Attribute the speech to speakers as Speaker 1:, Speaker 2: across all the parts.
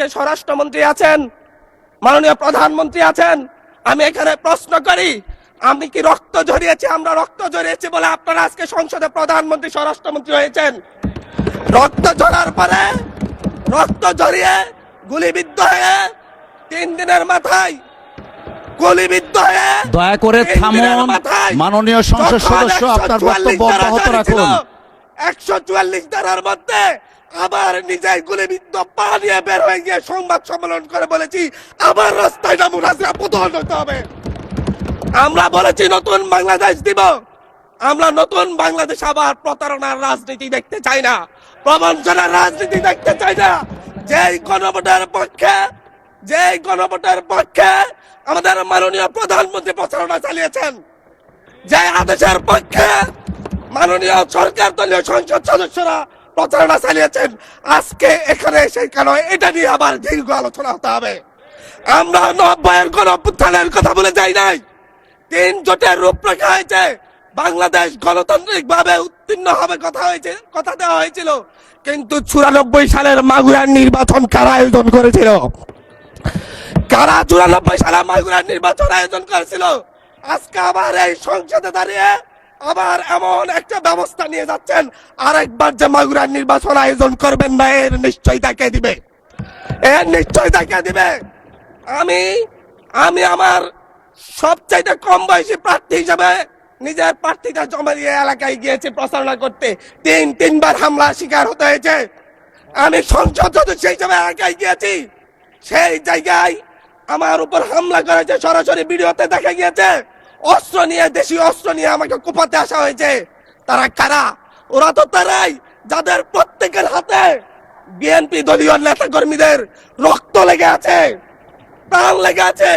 Speaker 1: আজকে স্বরাষ্ট্রমন্ত্রী আছেন, মাননীয় প্রধানমন্ত্রী আছেন, আমি এখানে প্রশ্ন করি, আমি কি রক্ত ঝরিয়েছি? আমরা রক্ত ঝরিয়েছি বলে আপনারা আজকে সংসদে প্রধানমন্ত্রী স্বরাষ্ট্রমন্ত্রী হয়েছেন। রক্ত ঝরার পরে, রক্ত ঝরিয়ে গুলিবিদ্ধ হয়ে 3 দিনের মাথায় গুলিবিদ্ধ হয়ে,
Speaker 2: দয়া করে থামুন। মাননীয় সংসদ সদস্য, আপনার বক্তব্য অব্যাহত রাখুন।
Speaker 1: 144 ধারার মধ্যে আবার নিজেই গুলিবিদ্ধ পা নিয়ে বের হয়ে গিয়ে সংবাদ সম্মেলন করে বলেছি আবার রাস্তায় নামুন, হাসিনা পতন হতে হবে। আমরা বলেছি নতুন বাংলাদেশ দিব। আমরা নতুন বাংলাদেশ আবার প্রতারণার রাজনীতি দেখতে চাই না, প্রবঞ্চনার রাজনীতি দেখতে চাই না। যেই গণভোটের পক্ষে আমাদের মাননীয় প্রধানমন্ত্রী প্রচারণা চালিয়েছেন, যে আদেশের পক্ষে মাননীয় সরকার দলীয় সংসদ সদস্যরা প্রচারণা চালিয়েছেন, আজকে এখানে এসে কেন এটা নিয়ে আবার দীর্ঘ আলোচনা হতে হবে? আমরা 90-এর গণঅভ্যুত্থানের কথা বলে যাই নাই। 3 জোটের রূপরেখা হয়েছে, বাংলাদেশ গণতান্ত্রিক ভাবে উত্তীর্ণ হবে কথা দেওয়া হয়েছিল, কিন্তু 94 সালের মাগুরার নির্বাচন কারা আয়োজন করেছিল? কারা 94 সালে মাগুরার নির্বাচন আয়োজন করেছিল? আজকে আবার এই সংসদে দাঁড়িয়ে আবার এমন একটা ব্যবস্থা নিয়ে যাচ্ছেন, আরেকবার যে মাগুরার নির্বাচন আয়োজন করবেন না, এর নিশ্চয়তা কে দিবে? আমি আমার সবচাইতে কম বয়সী প্রার্থী হিসেবে নিজের প্রার্থীটা জমা দিয়ে এলাকায় গিয়েছি প্রচারণা করতে। 3বার হামলা শিকার হতে হয়েছে। আমি সংসদ সদস্য হিসেবে এলাকায় গিয়েছি, সেই জায়গায় আমার উপর হামলা করেছে, সরাসরি ভিডিওতে দেখা গিয়েছে। অস্ত্র নিয়ে, দেশীয় অস্ত্র নিয়ে আমাকে কোপাতে আসা হয়েছে। তারা কারা? ওরা তো তারাই যাদের প্রত্যেকের হাতে বিএনপি দলীয় নেতা কর্মীদের রক্ত লেগে আছে, প্রাণ লেগে আছে।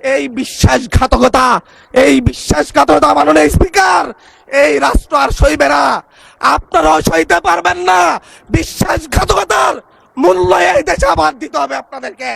Speaker 1: এই বিশ্বাসঘাতকতা মাননীয় স্পিকার, এই রাষ্ট্র আর সইবে না। আপনারাও সইতে পারবেন না। বিশ্বাসঘাতকতার মূল্য এই দেশে আবার দিতে হবে আপনাদেরকে।